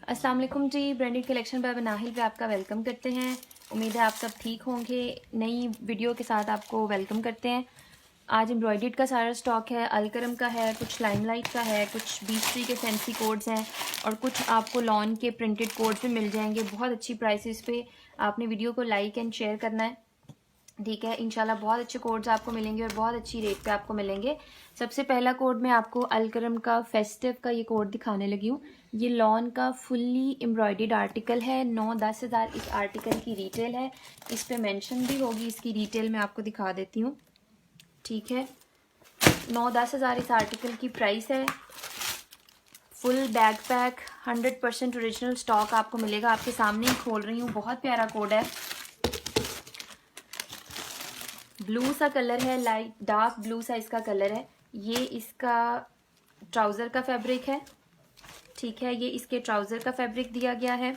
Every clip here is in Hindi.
अस्सलाम वालेकुम जी। ब्रांडेड कलेक्शन बाय नाहिल पे आपका वेलकम करते हैं। उम्मीद है आप सब ठीक होंगे। नई वीडियो के साथ आपको वेलकम करते हैं। आज एम्ब्रॉयडर्ड का सारा स्टॉक है, अलकरम का है, कुछ लाइमलाइट का है, कुछ बीच ट्री के फैंसी कोड्स हैं और कुछ आपको लॉन के प्रिंटेड कोड्स भी मिल जाएंगे बहुत अच्छी प्राइसेस पे। आपने वीडियो को लाइक एंड शेयर करना है, ठीक है। इंशाल्लाह बहुत अच्छे कोड्स आपको मिलेंगे और बहुत अच्छी रेट पे आपको मिलेंगे। सबसे पहला कोड मैं आपको अलकरम का फेस्टिव का ये कोड दिखाने लगी हूँ। ये लॉन का फुल्ली एम्ब्रॉयडर्ड आर्टिकल है। 9-10 हज़ार इस आर्टिकल की रिटेल है। इस पे मेंशन भी होगी, इसकी रिटेल मैं आपको दिखा देती हूँ, ठीक है। 9-10 हज़ार इस आर्टिकल की प्राइस है। Full bag pack 100% original stock आपको मिलेगा। आपके सामने ही खोल रही हूँ। बहुत प्यारा कोड है। ब्लू सा कलर है, लाइट डार्क ब्लू सा इसका कलर है। ये इसका ट्राउज़र का फैब्रिक है, ठीक है। ये इसके ट्राउज़र का फैब्रिक दिया गया है।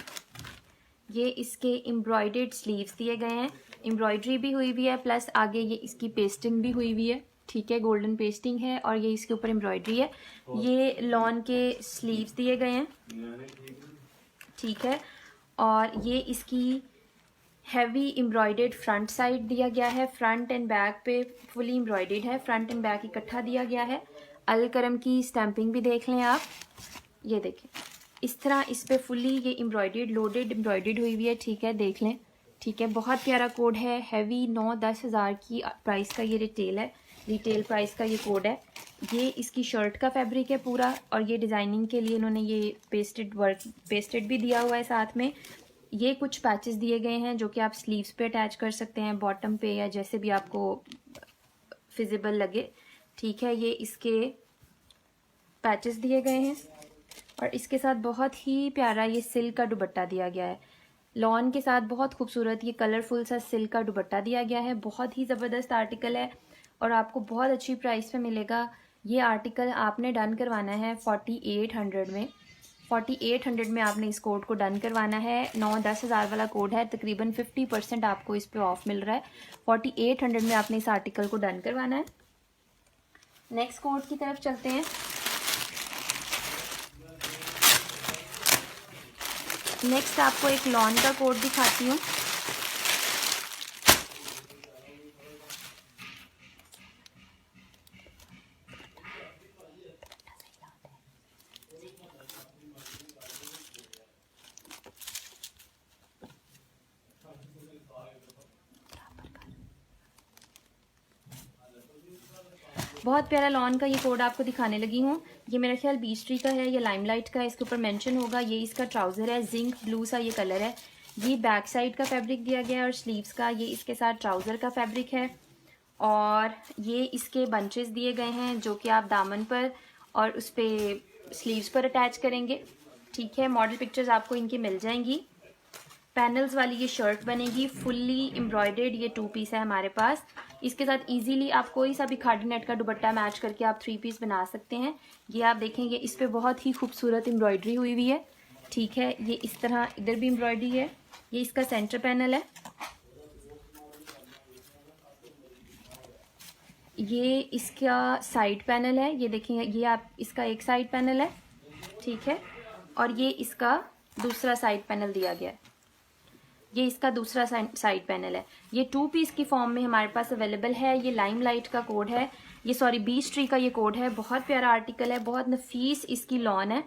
ये इसके एम्ब्रॉयडर्ड स्लीव्स दिए गए हैं, एम्ब्रॉयडरी भी हुई हुई है, प्लस आगे ये इसकी पेस्टिंग भी हुई हुई है, ठीक है। गोल्डन पेस्टिंग है और ये इसके ऊपर एम्ब्रॉयडरी है। ये लॉन के स्लीव्स दिए गए हैं, ठीक है। और ये इसकी हैवी एम्ब्रॉयडर्ड फ्रंट साइड दिया गया है। फ्रंट एंड बैक पे फुली एम्ब्रॉयडर्ड है, फ्रंट एंड बैक इकट्ठा दिया गया है। अलकरम की स्टैंपिंग भी देख लें आप, ये देखें इस तरह इस पे फुली ये एम्ब्रॉयडर्ड लोडेड एम्ब्रॉयडर्ड हुई हुई है, ठीक है, देख लें, ठीक है। बहुत प्यारा कोड है। हैवी 9-10 हज़ार की प्राइस का ये रिटेल है, रिटेल प्राइस का ये कोड है। ये इसकी शर्ट का फैब्रिक है पूरा और ये डिज़ाइनिंग के लिए इन्होंने ये पेस्टेड वर्क पेस्टेड भी दिया हुआ है साथ में। ये कुछ पैचेस दिए गए हैं जो कि आप स्लीव्स पे अटैच कर सकते हैं, बॉटम पे या जैसे भी आपको फिजिबल लगे, ठीक है। ये इसके पैचेस दिए गए हैं और इसके साथ बहुत ही प्यारा ये सिल्क का दुपट्टा दिया गया है। लॉन के साथ बहुत खूबसूरत ये कलरफुल सा सिल्क का दुपट्टा दिया गया है। बहुत ही ज़बरदस्त आर्टिकल है और आपको बहुत अच्छी प्राइस पे मिलेगा। ये आर्टिकल आपने डन करवाना है 4800 में। 4800 में आपने इस कोड को डन करवाना है। 9-10 हज़ार वाला कोड है, तकरीबन 50% आपको इस पे ऑफ मिल रहा है। 4800 में आपने इस आर्टिकल को डन करवाना है। नेक्स्ट कोड की तरफ चलते हैं। नेक्स्ट आपको एक लॉन का कोड दिखाती हूँ। बहुत प्यारा लॉन का ये कोड आपको दिखाने लगी हूँ। ये मेरा ख्याल बीच ट्री का है या लाइमलाइट का है, इसके ऊपर मेंशन होगा। ये इसका ट्राउज़र है, जिंक ब्लू सा ये कलर है। ये बैक साइड का फैब्रिक दिया गया है और स्लीव्स का ये इसके साथ ट्राउज़र का फैब्रिक है। और ये इसके बंचेस दिए गए हैं जो कि आप दामन पर और उस पर स्लीव्स पर अटैच करेंगे, ठीक है। मॉडल पिक्चर्स आपको इनकी मिल जाएंगी। पैनल्स वाली ये शर्ट बनेगी, फुल्ली एम्ब्रॉयडर्ड ये 2 पीस है हमारे पास। इसके साथ इजीली आप कोई सा भी खादी नेट का दुपट्टा मैच करके आप 3 पीस बना सकते हैं। ये आप देखेंगे इस पे बहुत ही खूबसूरत एम्ब्रॉयडरी हुई हुई है, ठीक है। ये इस तरह इधर भी एम्ब्रॉयडरी है। ये इसका सेंटर पैनल है, ये इसका साइड पैनल है, ये देखेंगे ये आप इसका एक साइड पैनल है, ठीक है। और ये इसका दूसरा साइड पैनल दिया गया है, ये इसका दूसरा साइड पैनल है। ये 2 पीस की फॉर्म में हमारे पास अवेलेबल है। ये लाइमलाइट का कोड है, ये सॉरी बीच ट्री का ये कोड है। बहुत प्यारा आर्टिकल है, बहुत नफीस इसकी लॉन है,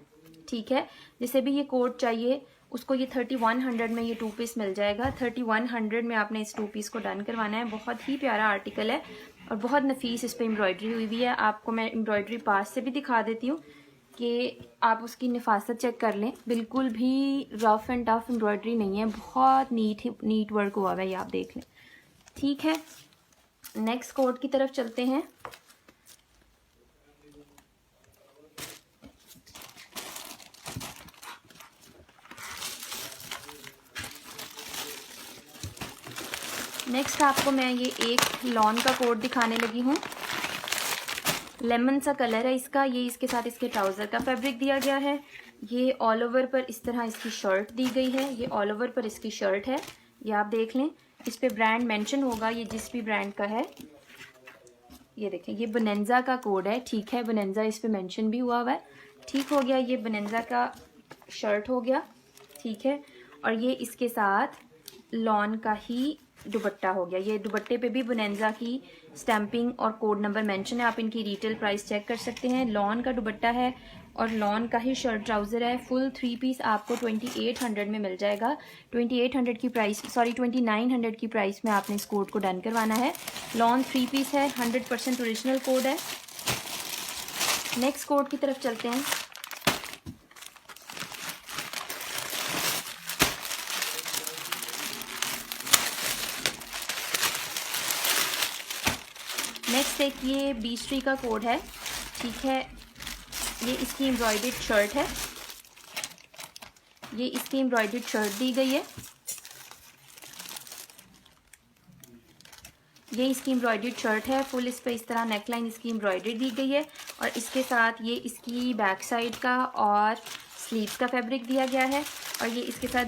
ठीक है। जिसे भी ये कोड चाहिए उसको ये 3100 में ये 2 पीस मिल जाएगा। 3100 में आपने इस 2 पीस को डन करवाना है। बहुत ही प्यारा आर्टिकल है और बहुत नफीस इस पर एम्ब्रॉयडरी हुई हुई है। आपको मैं एम्ब्रॉयडरी पास से भी दिखा देती हूँ कि आप उसकी नफासत चेक कर लें। बिल्कुल भी रफ एंड टफ एम्ब्रॉयडरी नहीं है, बहुत नीट वर्क हुआ है, ये आप देख लें, ठीक है। नेक्स्ट कोड की तरफ चलते हैं। नेक्स्ट आपको मैं ये एक लॉन का कोड दिखाने लगी हूँ। लेमन सा कलर है इसका। ये इसके साथ इसके ट्राउज़र का फैब्रिक दिया गया है। ये ऑल ओवर पर इस तरह इसकी शर्ट दी गई है। ये ऑल ओवर पर इसकी शर्ट है, ये आप देख लें। इस पे ब्रांड मेंशन होगा, ये जिस भी ब्रांड का है, ये देखें, ये बोनेंजा का कोड है, ठीक है, बोनेंजा इस पे मेंशन भी हुआ है, ठीक हो गया। ये बोनेंजा का शर्ट हो गया, ठीक है, और ये इसके साथ लॉन का ही दुपट्टा हो गया। ये दुपट्टे पे भी बोनेंजा की स्टैंपिंग और कोड नंबर मेंशन है, आप इनकी रिटेल प्राइस चेक कर सकते हैं। लॉन का दुपट्टा है और लॉन का ही शर्ट ट्राउज़र है। फुल 3 पीस आपको 2800 में मिल जाएगा। 2800 की प्राइस, सॉरी 2900 की प्राइस में आपने इस कोड को डन करवाना है। लॉन 3 पीस है, 100% ओरिजिनल कोड है। नेक्स्ट कोड की तरफ चलते हैं। नेक्स्ट एक ये बीच ट्री का कोड है, ठीक है, ये इसकी एम्ब्रॉयडर्ड शर्ट है, ये इसकी एम्ब्रॉयडर्ड शर्ट दी गई है, ये इसकी एम्ब्रॉयडर्ड शर्ट है। फुल इस पर इस तरह नेकलाइन इसकी एम्ब्रॉयडरी दी गई है और इसके साथ ये इसकी बैक साइड का और स्लीव्स का फैब्रिक दिया गया है और ये इसके साथ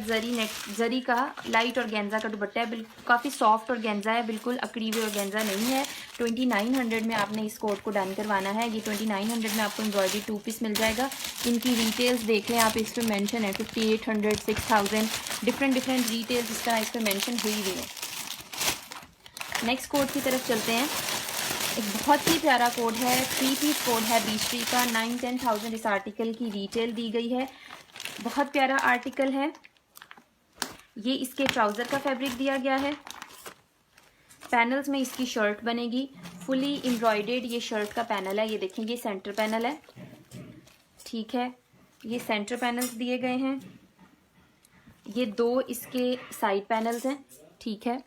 जरी का लाइट ऑर्गेन्जा का दुपट्टा है। बिल्कुल काफ़ी सॉफ्ट ऑर्गेन्जा है, बिल्कुल अकड़ी हुई ऑर्गेन्जा नहीं है। 2900 में आपने इस कोट को डन करवाना है। ये 2900 में आपको एम्ब्रॉयडरी 2 पीस मिल जाएगा। इनकी डिटेल्स देख लें आप, इस पर मेंशन है 5800, 6000, डिफरेंट डिटेल्स इस तरह इस पर मेंशन हुई हुई है। नेक्स्ट कोड की तरफ चलते हैं। एक बहुत ही प्यारा कोड है, 3 पीस कोड है बीच ट्री का। 9-10,000 इस आर्टिकल की रिटेल दी गई है। बहुत प्यारा आर्टिकल है। ये इसके ट्राउज़र का फैब्रिक दिया गया है। पैनल्स में इसकी शर्ट बनेगी, फुली एम्ब्रॉयडर्ड ये शर्ट का पैनल है। ये देखें, ये सेंटर पैनल है, ठीक है, ये सेंटर पैनल्स दिए गए हैं। ये 2 इसके साइड पैनल्स हैं, ठीक है,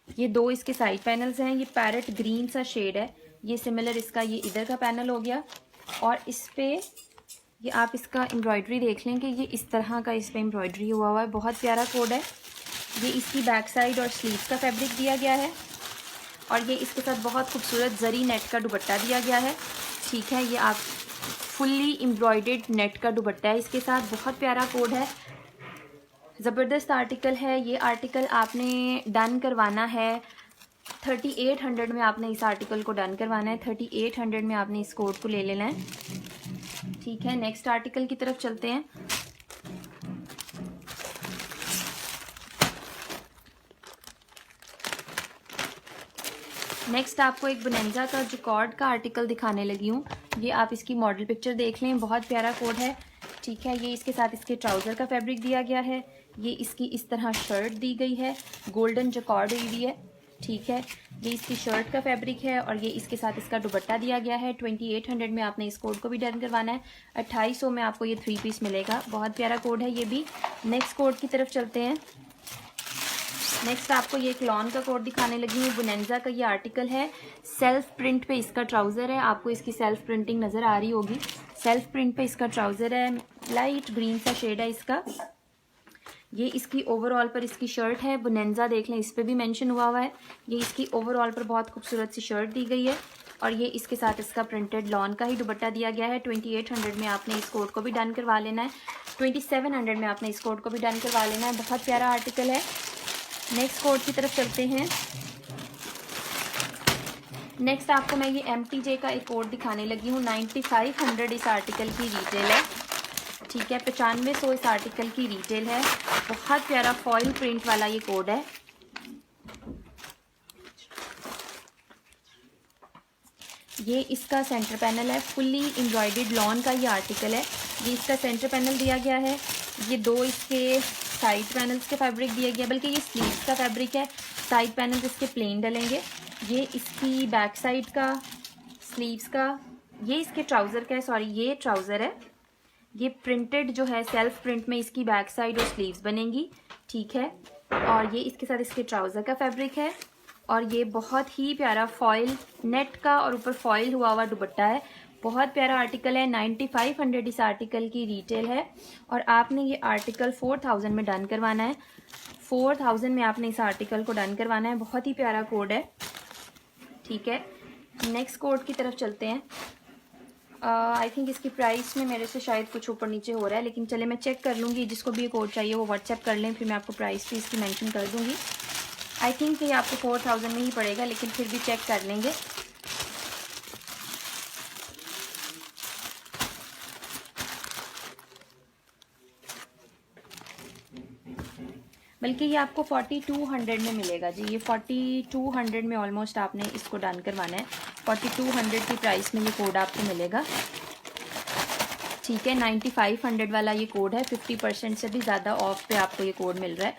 ये 2 इसके साइड पैनल्स हैं। ये पैरेट ग्रीन सा शेड है, ये सिमिलर इसका ये इधर का पैनल हो गया और इस पे ये आप इसका एम्ब्रॉयडरी देख लें कि ये इस तरह का इस पे एम्ब्रॉयडरी हुआ है। बहुत प्यारा कोड है। ये इसकी बैक साइड और स्लीव्स का फैब्रिक दिया गया है और ये इसके साथ बहुत खूबसूरत जरी नेट का दुपट्टा दिया गया है, ठीक है। ये आप फुल्ली एम्ब्रॉयडर्ड नेट का दुपट्टा है इसके साथ। बहुत प्यारा कोड है, ज़बरदस्त आर्टिकल है। ये आर्टिकल आपने डन करवाना है 3800 में। आपने इस आर्टिकल को डन करवाना है 3800 में। आपने इस कोड को ले लेना है, ठीक है। नेक्स्ट आर्टिकल की तरफ चलते हैं। नेक्स्ट आपको एक बोनेंजा का जकॉर्ड का आर्टिकल दिखाने लगी हूँ। ये आप इसकी मॉडल पिक्चर देख लें, बहुत प्यारा कोड है, ठीक है। ये इसके साथ इसके ट्राउज़र का फैब्रिक दिया गया है। ये इसकी इस तरह शर्ट दी गई है, गोल्डन जकॉर्ड हुई है, ठीक है। ये इसकी शर्ट का फैब्रिक है और ये इसके साथ इसका दुपट्टा दिया गया है। 2800 में आपने इस कोड को भी डन करवाना है। 2800 में आपको ये 3 पीस मिलेगा। बहुत प्यारा कोड है ये भी। नेक्स्ट कोड की तरफ चलते हैं। नेक्स्ट आपको ये एक लॉन का कोड दिखाने लगी हूँ। बोनेंजा का ये आर्टिकल है, सेल्फ प्रिंट पे इसका ट्राउज़र है। आपको इसकी सेल्फ प्रिंटिंग नज़र आ रही होगी। सेल्फ प्रिंट पे इसका ट्राउज़र है, लाइट ग्रीन सा शेड है इसका। ये इसकी ओवरऑल पर इसकी शर्ट है। बोनेंजा देख लें, इस पर भी मेंशन हुआ है। ये इसकी ओवरऑल पर बहुत खूबसूरत सी शर्ट दी गई है और ये इसके साथ इसका प्रिंटेड लॉन का ही दुपट्टा दिया गया है। 2800 में आपने इस कोड को भी डन करवा लेना है। 2700 में आपने इस कोड को भी डन करवा लेना है। बहुत प्यारा आर्टिकल है। नेक्स्ट कोड की तरफ चलते हैं। नेक्स्ट आपको मैं ये MTJ का एक कोड दिखाने लगी हूँ। 9500 इस आर्टिकल की रिटेल है, ठीक है। 9500 इस आर्टिकल की रिटेल है। बहुत प्यारा फॉइल प्रिंट वाला ये कोड है। ये इसका सेंटर पैनल है, फुल्ली एम्ब्रॉयडर्ड लॉन का ये आर्टिकल है। ये इसका सेंटर पैनल दिया गया है। ये 2 इसके साइड पैनल्स के फैब्रिक दिया गया, बल्कि ये स्लीव्स का फैब्रिक है। साइड पैनल्स इसके प्लेन डलेंगे। ये इसकी बैक साइड का, स्लीव्स का, ये इसके ट्राउज़र का है, सॉरी ये ट्राउज़र है। ये प्रिंटेड जो है सेल्फ प्रिंट में इसकी बैक साइड और स्लीव्स बनेंगी, ठीक है। और ये इसके साथ इसके ट्राउज़र का फैब्रिक है और ये बहुत ही प्यारा फॉइल नेट का और ऊपर फॉइल हुआ हुआ दुपट्टा है। बहुत प्यारा आर्टिकल है। 9500 इस आर्टिकल की रिटेल है और आपने ये आर्टिकल 4000 में डन करवाना है। 4000 में आपने इस आर्टिकल को डन करवाना है। बहुत ही प्यारा कोड है, ठीक है। नेक्स्ट कोड की तरफ चलते हैं। आई थिंक इसकी प्राइस में मेरे से शायद कुछ ऊपर नीचे हो रहा है, लेकिन चले मैं चेक कर लूँगी। जिसको भी ये कोड चाहिए वो व्हाट्सएप कर लें, फिर मैं आपको प्राइस भी इसकी मेंशन कर दूँगी। आई थिंक ये आपको 4000 में ही पड़ेगा, लेकिन फिर भी चेक कर लेंगे। बल्कि ये आपको 4200 में मिलेगा जी। ये 4200 में ऑलमोस्ट आपने इसको डन करवाना है। 4200 की प्राइस में ये कोड आपको मिलेगा, ठीक है। 9500 वाला ये कोड है, 50% से भी ज़्यादा ऑफ पे आपको ये कोड मिल रहा है,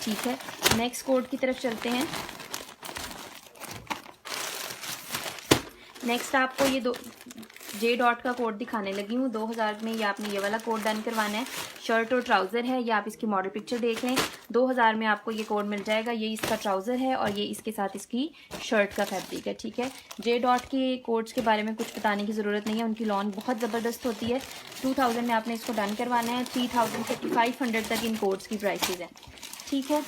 ठीक है। नेक्स्ट कोड की तरफ चलते हैं। नेक्स्ट आपको ये जे डॉट का कोड दिखाने लगी हूँ। 2000 में ये आपने ये वाला कोड डन करवाना है। शर्ट और ट्राउज़र है, ये आप इसकी मॉडल पिक्चर देख लें। 2000 में आपको ये कोड मिल जाएगा। ये इसका ट्राउज़र है और ये इसके साथ इसकी शर्ट का फैब्रिक है, ठीक है। जे डॉट के कोड्स के बारे में कुछ बताने की ज़रूरत नहीं है, उनकी लॉन्च बहुत ज़बरदस्त होती है। 2000 में आपने इसको डन करवाना है। 3000 से 500 तक इन कोड्स की प्राइसेस हैं, ठीक है।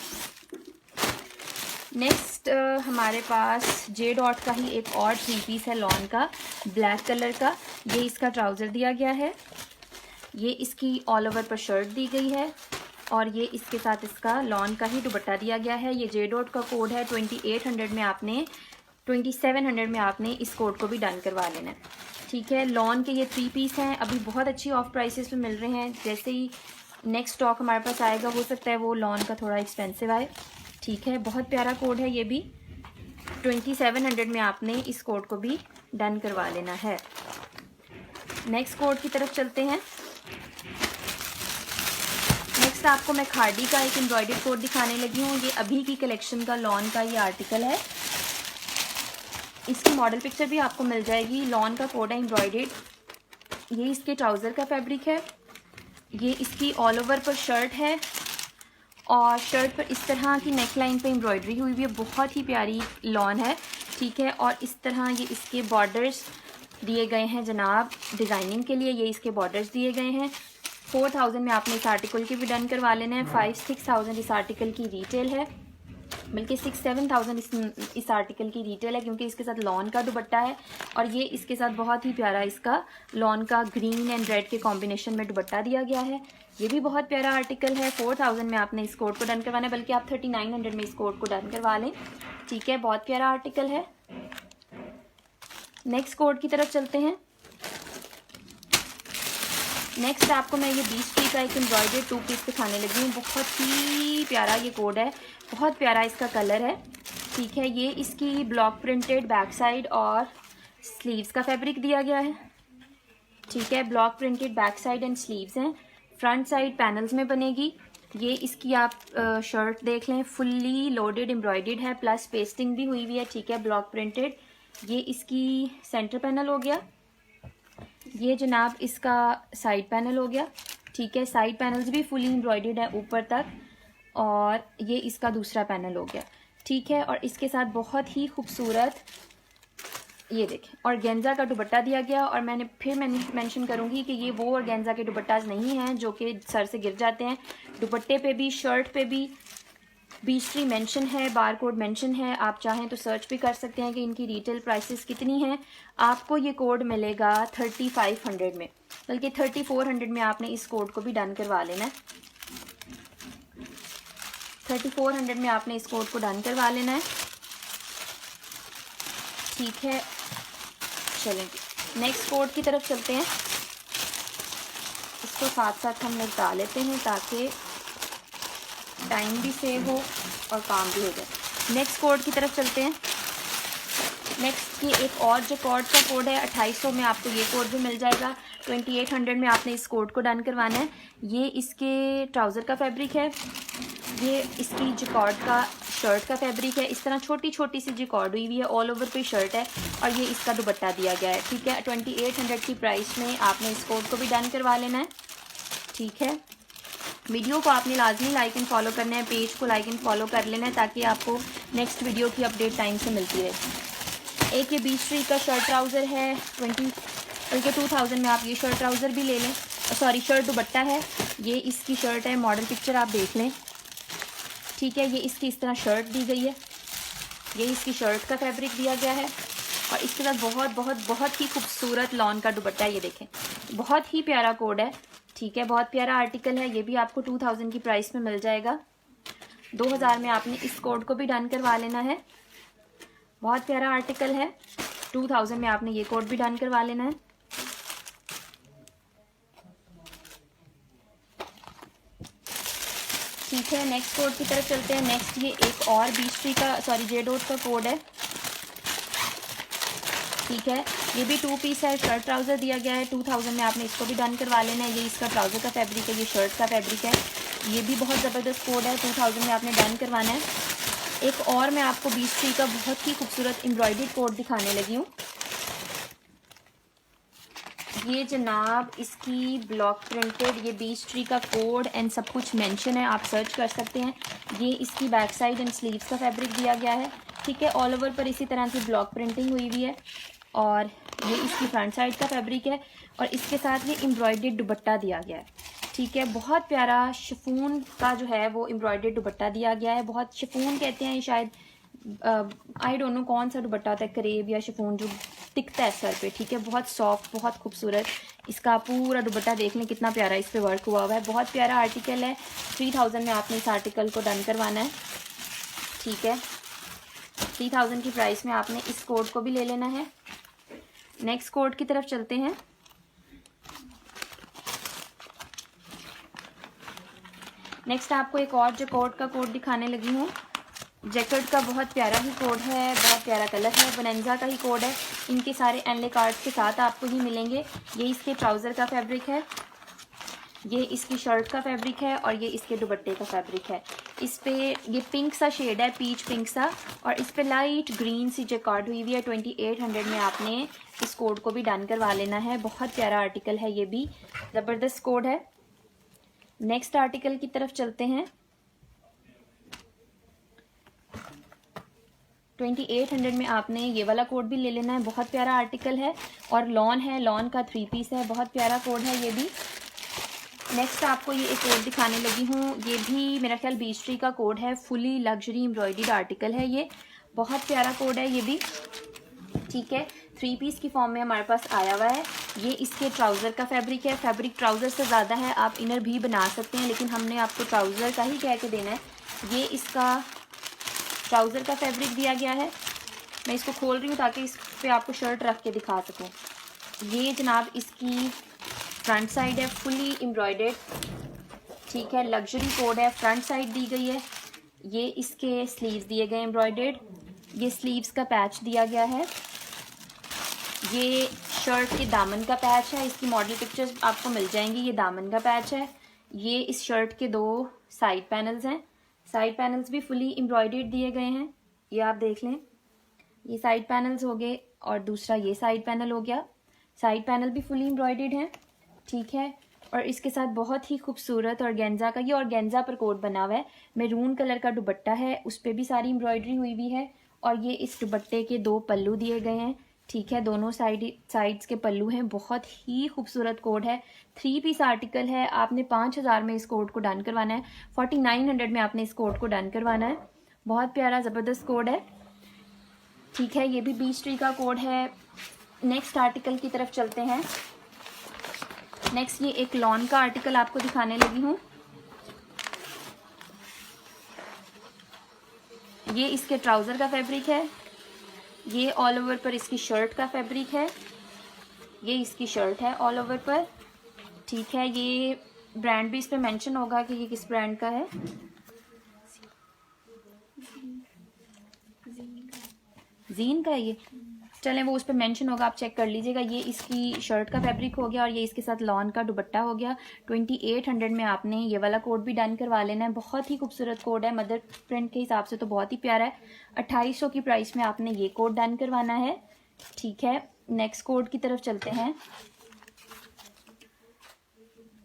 नेक्स्ट हमारे पास जे डॉट का ही एक और 3 पीस है लॉन का, ब्लैक कलर का। ये इसका ट्राउज़र दिया गया है, ये इसकी ऑल ओवर पर शर्ट दी गई है और ये इसके साथ इसका लॉन का ही दुपट्टा दिया गया है। ये जे डॉट का कोड है। 2700 में आपने इस कोड को भी डन करवा लेना है, ठीक है। लॉन के ये 3 पीस हैं, अभी बहुत अच्छी ऑफ प्राइसेस पे मिल रहे हैं। जैसे ही नेक्स्ट स्टॉक हमारे पास आएगा हो सकता है वो लॉन का थोड़ा एक्सपेंसिव आए, ठीक है। बहुत प्यारा कोड है ये भी। 2700 में आपने इस कोड को भी डन करवा लेना है। नेक्स्ट कोड की तरफ चलते हैं। नेक्स्ट आपको मैं खादी का एक एम्ब्रॉयडर्ड कोड दिखाने लगी हूँ। ये अभी की कलेक्शन का लॉन का ये आर्टिकल है। इसकी मॉडल पिक्चर भी आपको मिल जाएगी। लॉन का कोड है एम्ब्रॉयडर्ड। ये इसके ट्राउज़र का फैब्रिक है। ये इसकी ऑल ओवर पर शर्ट है और शर्ट पर इस तरह की नेक लाइन पे एम्ब्रॉयडरी हुई हुई है। बहुत ही प्यारी लॉन है, ठीक है। और इस तरह ये इसके बॉर्डर्स दिए गए हैं जनाब, डिज़ाइनिंग के लिए ये इसके बॉर्डर्स दिए गए हैं। 4000 में आपने इस आर्टिकल की भी डन करवा लेना है। 5-6,000 इस आर्टिकल की रिटेल है, बल्कि 6-7,000 इस आर्टिकल की रिटेल है, क्योंकि इसके साथ लॉन का दुपट्टा है और ये इसके साथ बहुत ही प्यारा इसका लॉन का ग्रीन एंड रेड के कॉम्बिनेशन में दुपट्टा दिया गया है। ये भी बहुत प्यारा आर्टिकल है। 4000 में आपने इस कोड को डन करवाना है, बल्कि आप 3900 में इस कोड को डन करवा लें, ठीक है। बहुत प्यारा आर्टिकल है। नेक्स्ट कोड की तरफ चलते हैं। नेक्स्ट आपको मैं ये 20 पीस का एक एम्ब्रॉयडर्ड 2 पीस दिखाने लगी हूँ। बहुत ही प्यारा ये कोड है, बहुत प्यारा इसका कलर है, ठीक है। ये इसकी ब्लॉक प्रिंटेड बैक साइड और स्लीव्स का फैब्रिक दिया गया है, ठीक है। Block printed back side and sleeves हैं। फ्रंट साइड पैनल्स में बनेगी। ये इसकी आप शर्ट देख लें, फुल्ली लोडेड एम्ब्रॉयडर्ड है, प्लस पेस्टिंग भी हुई हुई है, ठीक है, ब्लॉक प्रिंटेड। ये इसकी सेंटर पैनल हो गया। ये जनाब इसका साइड पैनल हो गया, ठीक है। साइड पैनल्स भी फुली एम्ब्रॉयडर्ड है ऊपर तक। और ये इसका दूसरा पैनल हो गया, ठीक है। और इसके साथ बहुत ही खूबसूरत ये देखें ऑर्गेन्जा का दुपट्टा दिया गया। और मैंने मेंशन करूंगी कि ये वो ऑर्गेन्जा के दुपट्टाज नहीं हैं जो कि सर से गिर जाते हैं। दुपट्टे पे भी, शर्ट पे भी बीच मेंशन है, बार कोड मेंशन है। आप चाहें तो सर्च भी कर सकते हैं कि इनकी रिटेल प्राइसेस कितनी हैं। आपको ये कोड मिलेगा 3500 में, बल्कि 3400 में आपने इस कोड को भी डन करवा लेना है। 3400 में आपने इस कोड को डन करवा लेना है, ठीक है। चलेंगे नेक्स्ट कोड की तरफ चलते हैं। इसको साथ साथ हम निपटा लेते हैं ताकि टाइम भी सेव हो और काम भी हो जाए। नेक्स्ट कोड की तरफ चलते हैं। नेक्स्ट ये एक और जो कोड का कोड है 2800 में आपको ये कोड भी मिल जाएगा। 2800 में आपने इस कोड को डन करवाना है। ये इसके ट्राउज़र का फैब्रिक है, ये इसकी जिकॉर्ड का शर्ट का फैब्रिक है। इस तरह छोटी छोटी सी जिकॉर्ड हुई हुई है, ऑल ओवर पे शर्ट है और ये इसका दुपट्टा दिया गया है, ठीक है। 2800 की प्राइस में आपने इस कोड को भी डन करवा लेना है, ठीक है। वीडियो को आपने लाजमी लाइक एंड फॉलो करना है, पेज को लाइक एंड फॉलो कर लेना है ताकि आपको नेक्स्ट वीडियो की अपडेट टाइम से मिलती रहे। एक ये 20 ट्री का शर्ट ट्राउज़र है, 2000 में आप ये शर्ट ट्राउज़र भी ले लें। सॉरी, शर्ट दुपट्टा है। ये इसकी शर्ट है, मॉडल पिक्चर आप देख लें, ठीक है। ये इसकी इस तरह शर्ट दी गई है, ये इसकी शर्ट का फैब्रिक दिया गया है और इसके साथ बहुत बहुत बहुत ही खूबसूरत लॉन का दुपट्टा है। ये देखें, बहुत ही प्यारा कोड है, ठीक है। बहुत प्यारा आर्टिकल है। ये भी आपको 2000 की प्राइस में मिल जाएगा। 2000 में आपने इस कोड को भी डन करवा लेना है। बहुत प्यारा आर्टिकल है। 2000 में आपने ये कोड भी डन करवा लेना है, ठीक ठीक है, नेक्स्ट कोड की तरफ चलते हैं। नेक्स्ट ये एक और बीच का जे डॉट का कोड है। ठीक है, ये भी 2 पीस है, शर्ट ट्राउज़र दिया गया है। 2000 में आपने इसको भी डन करवा लेना है। ये इसका ट्राउज़र का फैब्रिक है, ये शर्ट का फैब्रिक है। ये भी बहुत ज़बरदस्त कोड है, 2000 में आपने डन करवाना है। एक और मैं आपको बीच ट्री का बहुत ही खूबसूरत एम्ब्रॉयडर्ड कोड दिखाने लगी हूँ। ये जनाब इसकी ब्लॉक प्रिंटेड ये बीच ट्री का कोड एंड सब कुछ मेंशन है, आप सर्च कर सकते हैं। ये इसकी बैक साइड एंड स्लीव्स का फैब्रिक दिया गया है। ठीक है, ऑल ओवर पर इसी तरह की ब्लॉक प्रिंटिंग हुई हुई है और ये इसकी फ्रंट साइड का फैब्रिक है और इसके साथ ये एम्ब्रॉयडर्ड दुपट्टा दिया गया है। ठीक है, बहुत प्यारा शिफॉन का जो है वो एम्ब्रॉयडर्ड दुपट्टा दिया गया है। बहुत शिफॉन कहते हैं शायद, आई डोंट नो कौन सा दुपट्टा होता है, करेब या शिफॉन जो टिकता है सर पे। ठीक है, बहुत सॉफ्ट, बहुत खूबसूरत। इसका पूरा दुपट्टा देख लें कितना प्यारा इस पे वर्क हुआ हुआ है। बहुत प्यारा आर्टिकल है। 3000 में आपने इस आर्टिकल को डन करवाना है। ठीक है, 3000 की प्राइस में आपने इस कोड को भी ले लेना है। नेक्स्ट कोड की तरफ चलते हैं। नेक्स्ट आपको एक और जैकेट का कोड दिखाने लगी हूँ। जैकेट का बहुत प्यारा ही कोड है, बहुत प्यारा कलर है, बोनेंजा का ही कोड है। इनके सारे एनले कार्ड्स के साथ आपको ही मिलेंगे। ये इसके ट्राउज़र का फैब्रिक है, ये इसकी शर्ट का फैब्रिक है और ये इसके दुपट्टे का फैब्रिक है। इस पे ये पिंक सा शेड है, पीच पिंक सा, और इस पे लाइट ग्रीन सी जैकेट हुई हुई है। 2800 में आपने इस कोड को भी डन करवा लेना है। बहुत प्यारा आर्टिकल है, ये भी ज़बरदस्त कोड है। नेक्स्ट आर्टिकल की तरफ चलते हैं। 2800 में आपने ये वाला कोड भी ले लेना है। बहुत प्यारा आर्टिकल है और लॉन है, लॉन का 3 पीस है। बहुत प्यारा कोड है ये भी। नेक्स्ट आपको ये एक कोड दिखाने लगी हूँ। ये भी मेरा ख्याल बीच ट्री का कोड है। फुली लग्जरी एम्ब्रॉयडर्ड आर्टिकल है ये। बहुत प्यारा कोड है ये भी। ठीक है, 3 पीस की फॉर्म में हमारे पास आया हुआ है। ये इसके ट्राउज़र का फैब्रिक है। फैब्रिक ट्राउज़र से ज़्यादा है, आप इनर भी बना सकते हैं, लेकिन हमने आपको ट्राउज़र का ही कह के देना है। ये इसका ट्राउज़र का फैब्रिक दिया गया है। मैं इसको खोल रही हूँ ताकि इस पे आपको शर्ट रख के दिखा सकूँ। ये जनाब इसकी फ्रंट साइड है, फुली एम्ब्रॉयडर्ड। ठीक है, लग्जरी कोड है, फ्रंट साइड दी गई है। ये इसके स्लीव्स दिए गए एम्ब्रॉयडर्ड। ये स्लीव्स का पैच दिया गया है। ये शर्ट के दामन का पैच है। इसकी मॉडल पिक्चर्स आपको मिल जाएंगी। ये दामन का पैच है। ये इस शर्ट के 2 साइड पैनल्स हैं। साइड पैनल्स भी फुली एम्ब्रॉयडर्ड दिए गए हैं, ये आप देख लें। ये साइड पैनल्स हो गए और दूसरा ये साइड पैनल हो गया। साइड पैनल भी फुली एम्ब्रॉयडर्ड है। ठीक है, और इसके साथ बहुत ही खूबसूरत ऑर्गेन्जा का, ये ऑर्गेन्जा पर कोट बना हुआ है। मैरून कलर का दुपट्टा है, उस पर भी सारी एम्ब्रॉयडरी हुई हुई है। और ये इस दुपट्टे के 2 पल्लू दिए गए हैं। ठीक है, दोनों साइड्स के पल्लू हैं। बहुत ही खूबसूरत कोड है। 3 पीस आर्टिकल है। आपने 5000 में इस कोड को डन करवाना है। 4900 में आपने इस कोड को डन करवाना है। बहुत प्यारा ज़बरदस्त कोड है। ठीक है, ये भी बीच ट्री का कोड है। नेक्स्ट आर्टिकल की तरफ चलते हैं। नेक्स्ट ये एक लॉन का आर्टिकल आपको दिखाने लगी हूँ। ये इसके ट्राउज़र का फैब्रिक है। ये ऑल ओवर पर इसकी शर्ट का फैब्रिक है। ये इसकी शर्ट है ऑल ओवर पर। ठीक है, ये ब्रांड भी इस पे मेंशन होगा कि ये किस ब्रांड का है। जीन का है ये, चलें वो उस पर मेंशन होगा, आप चेक कर लीजिएगा। ये इसकी शर्ट का फैब्रिक हो गया और ये इसके साथ लॉन का दुपट्टा हो गया। 2800 में आपने ये वाला कोड भी डन करवा लेना है। बहुत ही खूबसूरत कोड है, मदर प्रिंट के हिसाब से तो बहुत ही प्यारा है। 2800 की प्राइस में आपने ये कोड डन करवाना है। ठीक है, नेक्स्ट कोड की तरफ चलते हैं।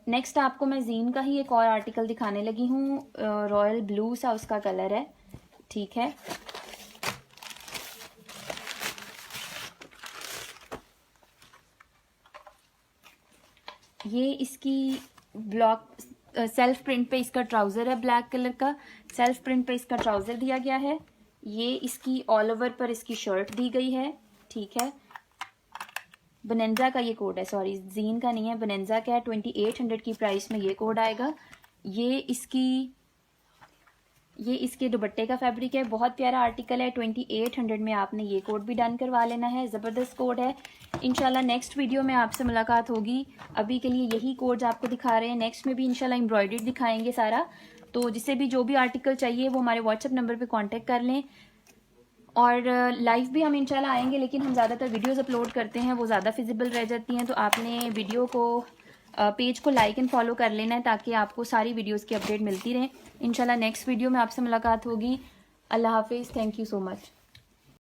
नेक्स्ट आपको मैं जीन का ही एक और आर्टिकल दिखाने लगी हूँ। रॉयल ब्लू सा उसका कलर है। ठीक है, ये इसकी ब्लॉक सेल्फ प्रिंट पे इसका ट्राउज़र है, ब्लैक कलर का। सेल्फ प्रिंट पे इसका ट्राउज़र दिया गया है। ये इसकी ऑल ओवर पर इसकी शर्ट दी गई है। ठीक है, बोनेंजा का ये कोड है, सॉरी जीन का नहीं है, बोनेंजा का है। 2800 की प्राइस में ये कोड आएगा। ये इसके दुपट्टे का फैब्रिक है। बहुत प्यारा आर्टिकल है। 2800 में आपने ये कोड भी डन करवा लेना है। ज़बरदस्त कोड है। इंशाल्लाह नेक्स्ट वीडियो में आपसे मुलाकात होगी। अभी के लिए यही कोड्स आपको दिखा रहे हैं। नेक्स्ट में भी इंशाल्लाह एम्ब्रॉयडर्ड दिखाएंगे सारा। तो जिसे भी जो भी आर्टिकल चाहिए वो हमारे व्हाट्सएप नंबर पे कांटेक्ट कर लें। और लाइव भी हम इंशाल्लाह आएंगे, लेकिन हम ज़्यादातर वीडियोस अपलोड करते हैं, वो ज़्यादा फिजिबल रह जाती हैं। तो आपने वीडियो को पेज को लाइक एंड फॉलो कर लेना है ताकि आपको सारी वीडियोस की अपडेट मिलती रहे। इंशाल्लाह नेक्स्ट वीडियो में आपसे मुलाकात होगी। अल्लाह हाफिज़। Thank you so much.